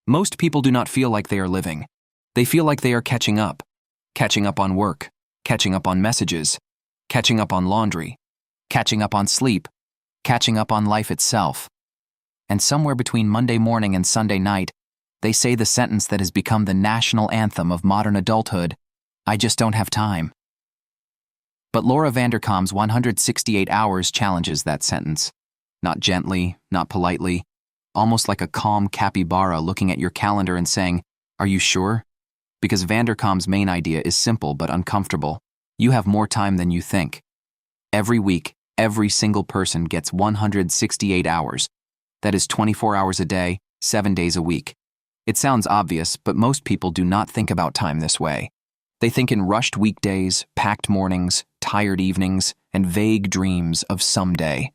Most people do not feel like they are living. They feel like they are catching up on work, catching up on messages, catching up on laundry, catching up on sleep, catching up on life itself. And somewhere between Monday morning and Sunday night, they say the sentence that has become the national anthem of modern adulthood, "I just don't have time." But Laura Vanderkam's 168 Hours challenges that sentence. Not gently, not politely, almost like a calm capybara looking at your calendar and saying, "Are you sure?" Because Vanderkam's main idea is simple but uncomfortable. You have more time than you think. Every week, every single person gets 168 hours. That is 24 hours a day, 7 days a week. It sounds obvious, but most people do not think about time this way. They think in rushed weekdays, packed mornings, tired evenings, and vague dreams of someday.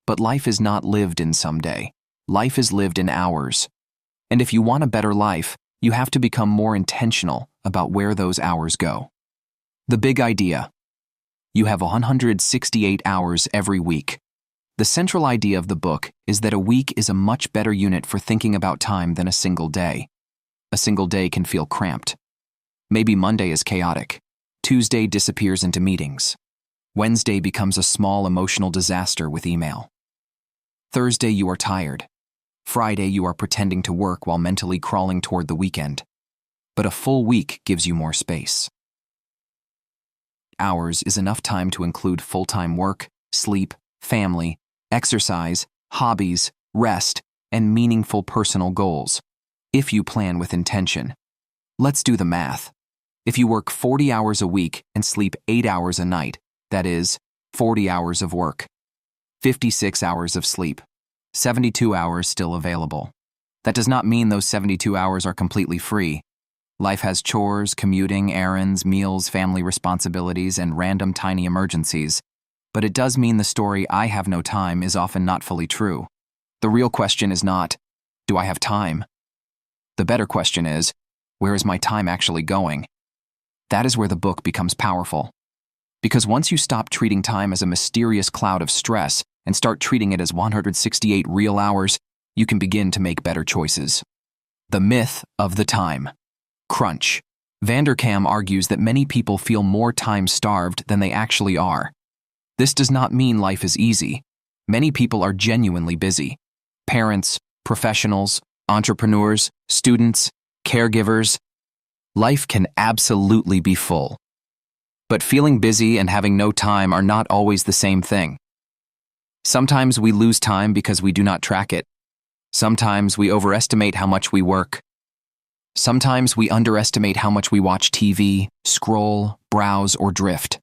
But life is not lived in someday. Life is lived in hours. And if you want a better life, you have to become more intentional about where those hours go. The big idea. You have 168 hours every week. The central idea of the book is that a week is a much better unit for thinking about time than a single day. A single day can feel cramped. Maybe Monday is chaotic. Tuesday disappears into meetings. Wednesday becomes a small emotional disaster with email. Thursday you are tired. Friday you are pretending to work while mentally crawling toward the weekend. But a full week gives you more space. Hours is enough time to include full-time work, sleep, family, exercise, hobbies, rest, and meaningful personal goals, if you plan with intention. Let's do the math. If you work 40 hours a week and sleep 8 hours a night, that is, 40 hours of work, 56 hours of sleep, 72 hours still available. That does not mean those 72 hours are completely free. Life has chores, commuting, errands, meals, family responsibilities, and random tiny emergencies. But it does mean the story "I have no time" is often not fully true. The real question is not, do I have time? The better question is, where is my time actually going? That is where the book becomes powerful. Because once you stop treating time as a mysterious cloud of stress and start treating it as 168 real hours, you can begin to make better choices. The myth of the time. Crunch. Vanderkam argues that many people feel more time-starved than they actually are. This does not mean life is easy. Many people are genuinely busy. Parents, professionals, entrepreneurs, students, caregivers. Life can absolutely be full. But feeling busy and having no time are not always the same thing. Sometimes we lose time because we do not track it. Sometimes we overestimate how much we work. Sometimes we underestimate how much we watch TV, scroll, browse, or drift.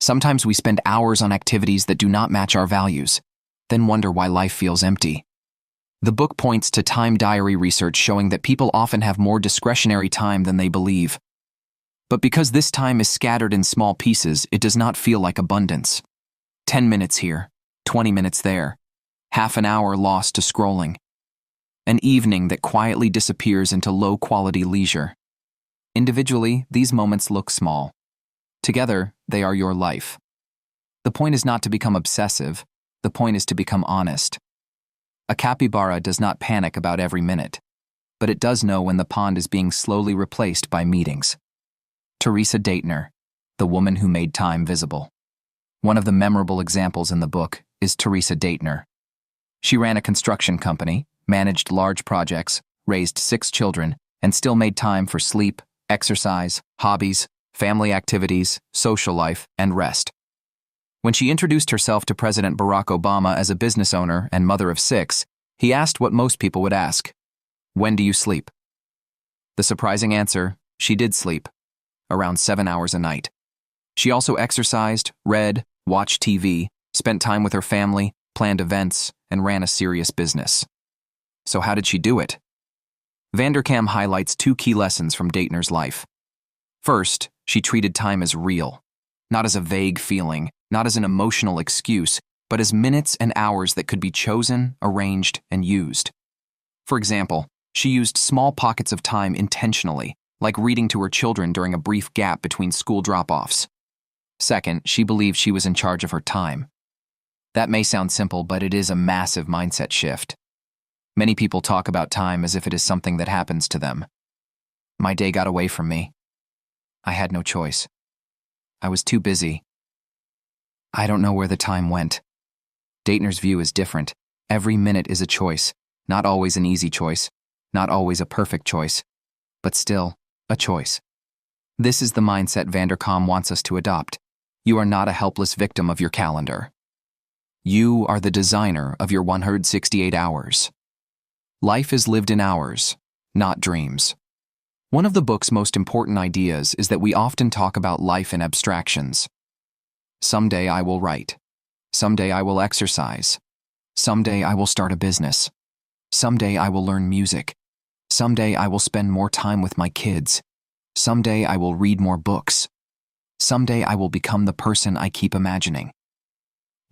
Sometimes we spend hours on activities that do not match our values, then wonder why life feels empty. The book points to time diary research showing that people often have more discretionary time than they believe. But because this time is scattered in small pieces, it does not feel like abundance. 10 minutes here, 20 minutes there, half an hour lost to scrolling. An evening that quietly disappears into low-quality leisure. Individually, these moments look small. Together, they are your life. The point is not to become obsessive. The point is to become honest. A capybara does not panic about every minute, but it does know when the pond is being slowly replaced by meetings. Teresa Daitner, the woman who made time visible. One of the memorable examples in the book is Teresa Daitner. She ran a construction company, managed large projects, raised 6 children, and still made time for sleep, exercise, hobbies, family activities, social life, and rest. When she introduced herself to President Barack Obama as a business owner and mother of 6, he asked what most people would ask: "When do you sleep?" The surprising answer: she did sleep, around 7 hours a night. She also exercised, read, watched TV, spent time with her family, planned events, and ran a serious business. So how did she do it? Vanderkam highlights 2 key lessons from Daitner's life. First, she treated time as real, not as a vague feeling, not as an emotional excuse, but as minutes and hours that could be chosen, arranged, and used. For example, she used small pockets of time intentionally, like reading to her children during a brief gap between school drop-offs. Second, she believed she was in charge of her time. That may sound simple, but it is a massive mindset shift. Many people talk about time as if it is something that happens to them. My day got away from me. I had no choice. I was too busy. I don't know where the time went. Daitner's view is different. Every minute is a choice, not always an easy choice, not always a perfect choice, but still a choice. This is the mindset Vanderkam wants us to adopt. You are not a helpless victim of your calendar. You are the designer of your 168 hours. Life is lived in hours, not dreams. One of the book's most important ideas is that we often talk about life in abstractions. Someday I will write. Someday I will exercise. Someday I will start a business. Someday I will learn music. Someday I will spend more time with my kids. Someday I will read more books. Someday I will become the person I keep imagining.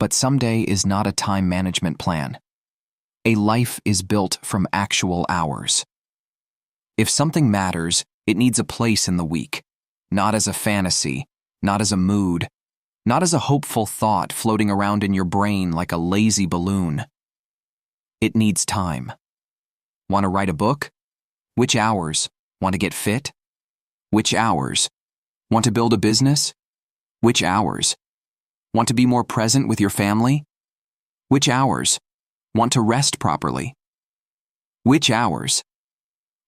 But someday is not a time management plan. A life is built from actual hours. If something matters, it needs a place in the week, not as a fantasy, not as a mood, not as a hopeful thought floating around in your brain like a lazy balloon. It needs time. Want to write a book? Which hours? Want to get fit? Which hours? Want to build a business? Which hours? Want to be more present with your family? Which hours? Want to rest properly? Which hours?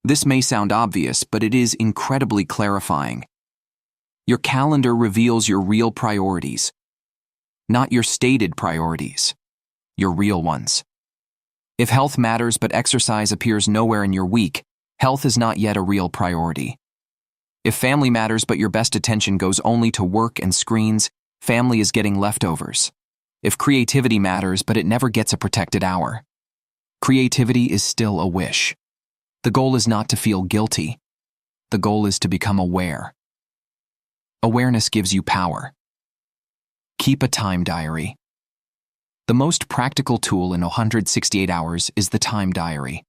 This may sound obvious, but it is incredibly clarifying. Your calendar reveals your real priorities, not your stated priorities, your real ones. If health matters but exercise appears nowhere in your week, health is not yet a real priority. If family matters but your best attention goes only to work and screens, family is getting leftovers. If creativity matters but it never gets a protected hour, creativity is still a wish. The goal is not to feel guilty. The goal is to become aware. Awareness gives you power. Keep a time diary. The most practical tool in 168 hours is the time diary.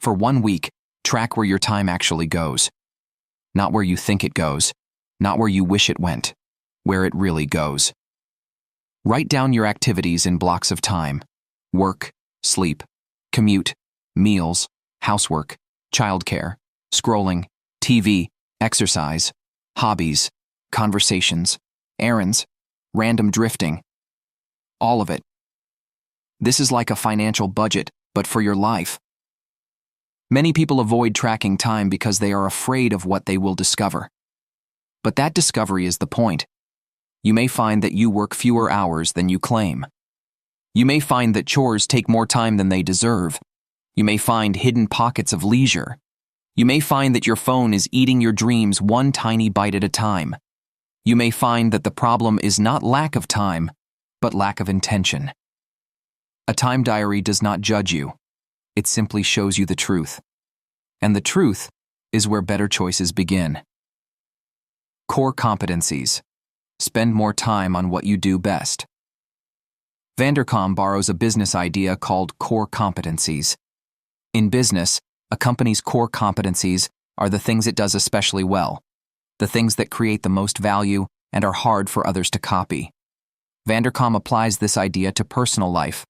For 1 week, track where your time actually goes. Not where you think it goes, not where you wish it went, where it really goes. Write down your activities in blocks of time: work, sleep, commute, meals, housework, childcare, scrolling, TV, exercise, hobbies, conversations, errands, random drifting. All of it. This is like a financial budget, but for your life. Many people avoid tracking time because they are afraid of what they will discover. But that discovery is the point. You may find that you work fewer hours than you claim. You may find that chores take more time than they deserve. You may find hidden pockets of leisure. You may find that your phone is eating your dreams one tiny bite at a time. You may find that the problem is not lack of time, but lack of intention. A time diary does not judge you. It simply shows you the truth. And the truth is where better choices begin. Core competencies. Spend more time on what you do best. Vanderkam borrows a business idea called core competencies. In business, a company's core competencies are the things it does especially well, the things that create the most value and are hard for others to copy. Vanderkam applies this idea to personal life.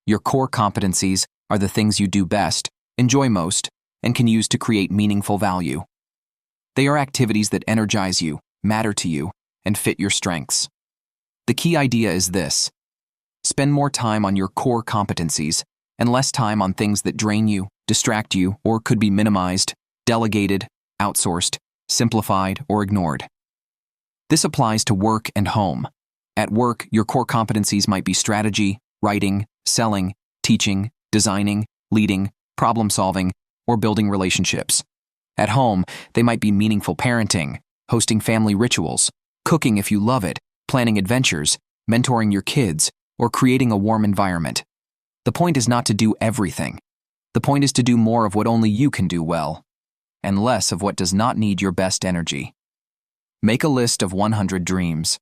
Your core competencies are the things you do best, enjoy most, and can use to create meaningful value. They are activities that energize you, matter to you, and fit your strengths. The key idea is this: spend more time on your core competencies and less time on things that drain you, distract you, or could be minimized, delegated, outsourced, simplified, or ignored. This applies to work and home. At work, your core competencies might be strategy, writing, selling, teaching, designing, leading, problem-solving, or building relationships. At home, they might be meaningful parenting, hosting family rituals, cooking if you love it, planning adventures, mentoring your kids, or creating a warm environment. The point is not to do everything. The point is to do more of what only you can do well, and less of what does not need your best energy. Make a list of 100 dreams.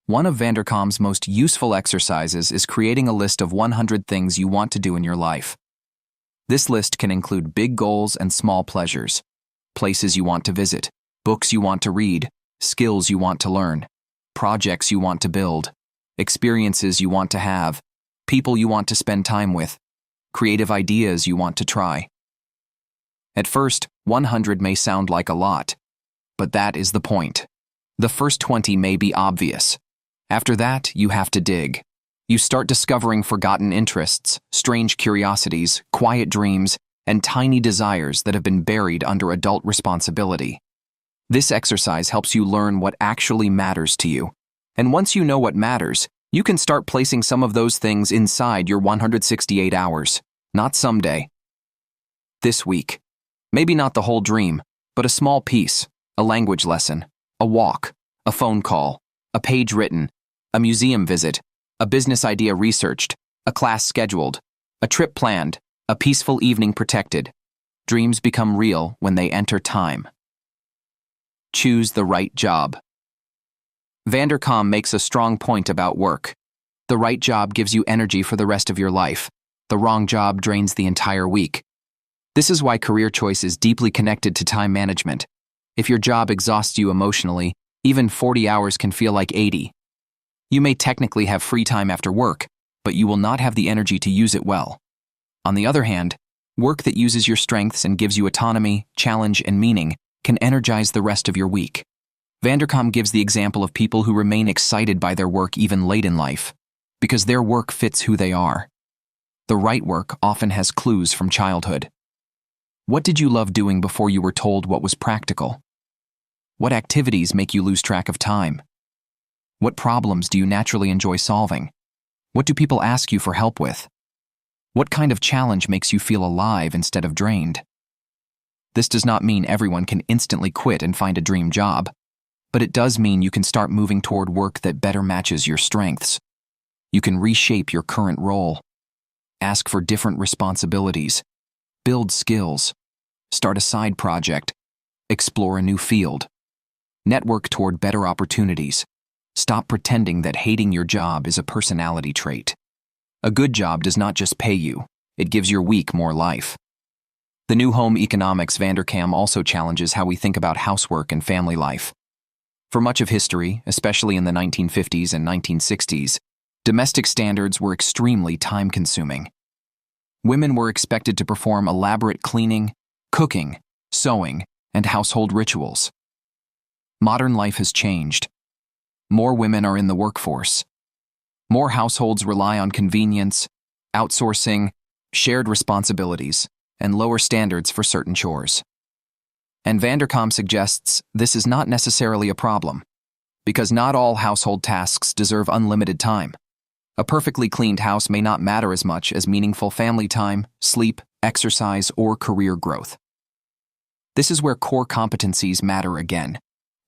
One of Vanderkam's most useful exercises is creating a list of 100 things you want to do in your life. This list can include big goals and small pleasures, places you want to visit, books you want to read, skills you want to learn, projects you want to build, experiences you want to have, people you want to spend time with. creative ideas you want to try. At first, 100 may sound like a lot, but that is the point. The first 20 may be obvious. After that, you have to dig. You start discovering forgotten interests, strange curiosities, quiet dreams, and tiny desires that have been buried under adult responsibility. This exercise helps you learn what actually matters to you. And once you know what matters, you can start placing some of those things inside your 168 hours, not someday. This week. Maybe not the whole dream, but a small piece, a language lesson, a walk, a phone call, a page written, a museum visit, a business idea researched, a class scheduled, a trip planned, a peaceful evening protected. Dreams become real when they enter time. Choose the right job. Vanderkam makes a strong point about work. The right job gives you energy for the rest of your life. The wrong job drains the entire week. This is why career choice is deeply connected to time management. If your job exhausts you emotionally, even 40 hours can feel like 80. You may technically have free time after work, but you will not have the energy to use it well. On the other hand, work that uses your strengths and gives you autonomy, challenge, and meaning can energize the rest of your week. Vanderkam gives the example of people who remain excited by their work even late in life, because their work fits who they are. The right work often has clues from childhood. What did you love doing before you were told what was practical? What activities make you lose track of time? What problems do you naturally enjoy solving? What do people ask you for help with? What kind of challenge makes you feel alive instead of drained? This does not mean everyone can instantly quit and find a dream job, but it does mean you can start moving toward work that better matches your strengths. You can reshape your current role, ask for different responsibilities, build skills, start a side project, explore a new field, network toward better opportunities. Stop pretending that hating your job is a personality trait. A good job does not just pay you, it gives your week more life. The New Home Economics Vanderkam also challenges how we think about housework and family life. For much of history, especially in the 1950s and 1960s, domestic standards were extremely time-consuming. Women were expected to perform elaborate cleaning, cooking, sewing, and household rituals. Modern life has changed. More women are in the workforce. More households rely on convenience, outsourcing, shared responsibilities, and lower standards for certain chores. And Vanderkam suggests this is not necessarily a problem, because not all household tasks deserve unlimited time. A perfectly cleaned house may not matter as much as meaningful family time, sleep, exercise, or career growth. This is where core competencies matter again.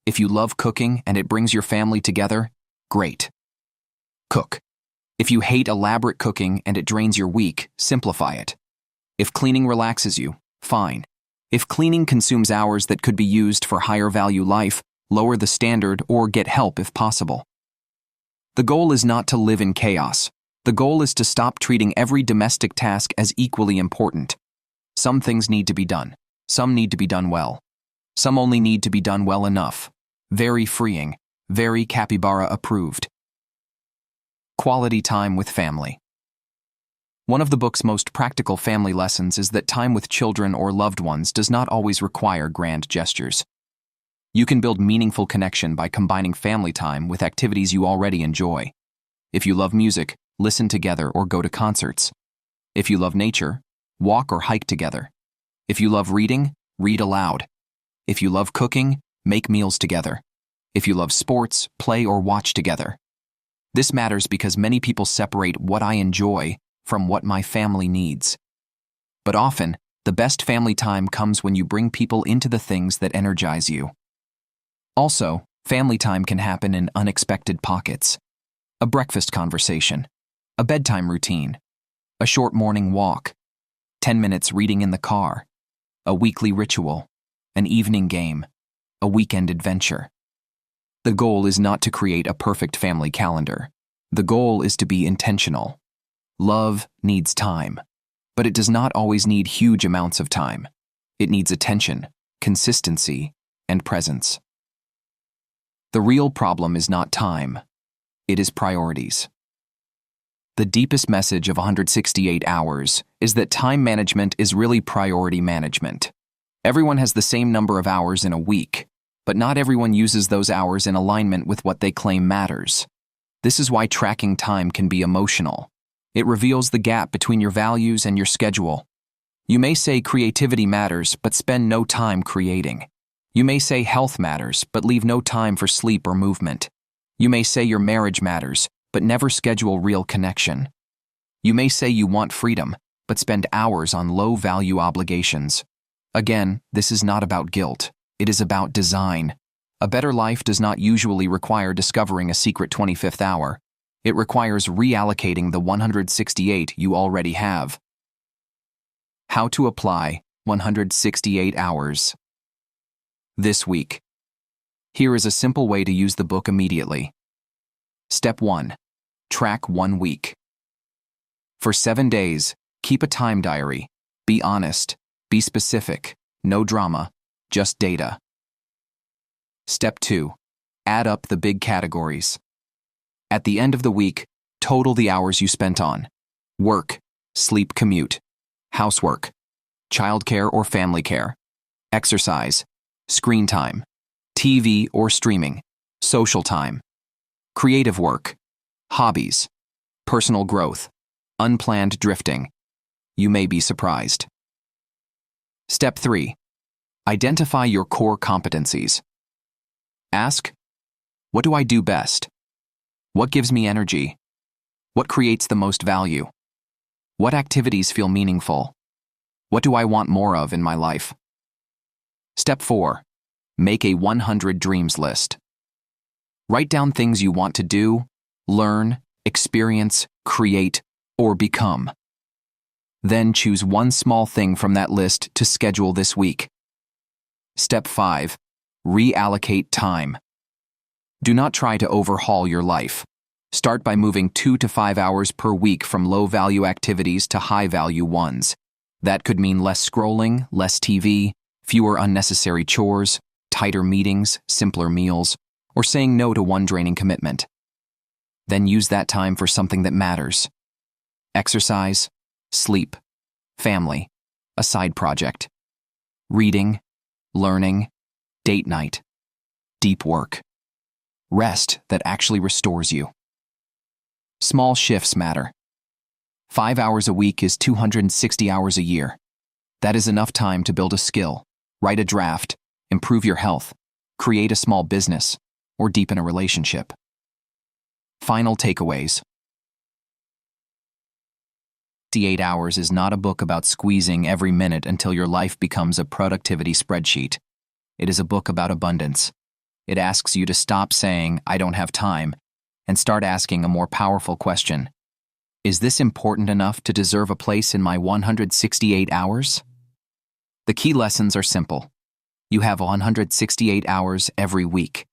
If you love cooking and it brings your family together, great. Cook. If you hate elaborate cooking and it drains your week, simplify it. If cleaning relaxes you, fine. If cleaning consumes hours that could be used for higher value life, lower the standard or get help if possible. The goal is not to live in chaos. The goal is to stop treating every domestic task as equally important. Some things need to be done. Some need to be done well. Some only need to be done well enough. Very freeing. Very capybara approved. Quality time with family. One of the book's most practical family lessons is that time with children or loved ones does not always require grand gestures. You can build meaningful connection by combining family time with activities you already enjoy. If you love music, listen together or go to concerts. If you love nature, walk or hike together. If you love reading, read aloud. If you love cooking, make meals together. If you love sports, play or watch together. This matters because many people separate what I enjoy from what my family needs. But often, the best family time comes when you bring people into the things that energize you. Also, family time can happen in unexpected pockets. A breakfast conversation, a bedtime routine, a short morning walk, 10 minutes reading in the car, a weekly ritual, an evening game, a weekend adventure. The goal is not to create a perfect family calendar. The goal is to be intentional. Love needs time, but it does not always need huge amounts of time. It needs attention, consistency, and presence. The real problem is not time. It is priorities. The deepest message of 168 hours is that time management is really priority management. Everyone has the same number of hours in a week, but not everyone uses those hours in alignment with what they claim matters. This is why tracking time can be emotional. It reveals the gap between your values and your schedule. You may say creativity matters, but spend no time creating. You may say health matters, but leave no time for sleep or movement. You may say your marriage matters, but never schedule real connection. You may say you want freedom, but spend hours on low-value obligations. Again, this is not about guilt. It is about design. A better life does not usually require discovering a secret 25th hour. It requires reallocating the 168 you already have. How to apply 168 hours. This week. Here is a simple way to use the book immediately. Step 1. Track 1 week. For 7 days, keep a time diary. Be honest. Be specific. No drama. Just data. Step 2. Add up the big categories. At the end of the week, total the hours you spent on work, sleep, commute, housework, childcare or family care, exercise, screen time, TV or streaming, social time, creative work, hobbies, personal growth, unplanned drifting. You may be surprised. Step 3. Identify your core competencies. Ask, what do I do best? What gives me energy? What creates the most value? What activities feel meaningful? What do I want more of in my life? Step 4. Make a 100 dreams list. Write down things you want to do, learn, experience, create, or become. Then choose one small thing from that list to schedule this week. Step 5. Reallocate time. Do not try to overhaul your life. Start by moving 2 to 5 hours per week from low-value activities to high-value ones. That could mean less scrolling, less TV, fewer unnecessary chores, tighter meetings, simpler meals, or saying no to one draining commitment. Then use that time for something that matters. Exercise, sleep, family, a side project, reading, learning, date night, deep work, rest that actually restores you. Small shifts matter. 5 hours a week is 260 hours a year. That is enough time to build a skill, write a draft, improve your health, create a small business, or deepen a relationship. Final takeaways. 68 Hours is not a book about squeezing every minute until your life becomes a productivity spreadsheet. It is a book about abundance. It asks you to stop saying, "I don't have time," and start asking a more powerful question. Is this important enough to deserve a place in my 168 hours? The key lessons are simple. You have 168 hours every week.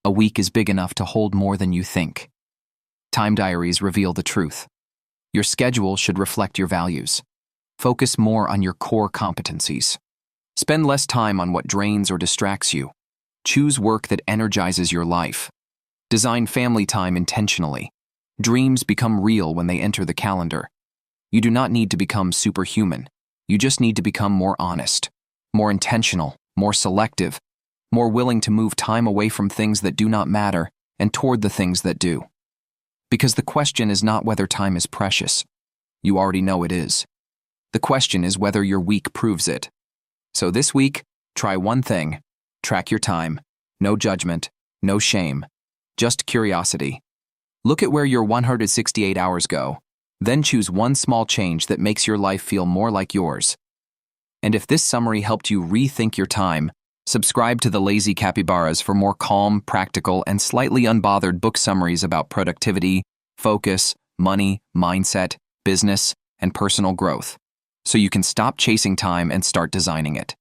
A week is big enough to hold more than you think. Time diaries reveal the truth. Your schedule should reflect your values. Focus more on your core competencies. Spend less time on what drains or distracts you. Choose work that energizes your life. Design family time intentionally. Dreams become real when they enter the calendar. You do not need to become superhuman. You just need to become more honest, more intentional, more selective, more willing to move time away from things that do not matter and toward the things that do. Because the question is not whether time is precious. You already know it is. The question is whether your week proves it. So this week, try one thing. Track your time. No judgment, no shame, just curiosity. Look at where your 168 hours go. Then choose one small change that makes your life feel more like yours. And if this summary helped you rethink your time, subscribe to the Lazy Capybaras for more calm, practical, and slightly unbothered book summaries about productivity, focus, money, mindset, business, and personal growth, so you can stop chasing time and start designing it.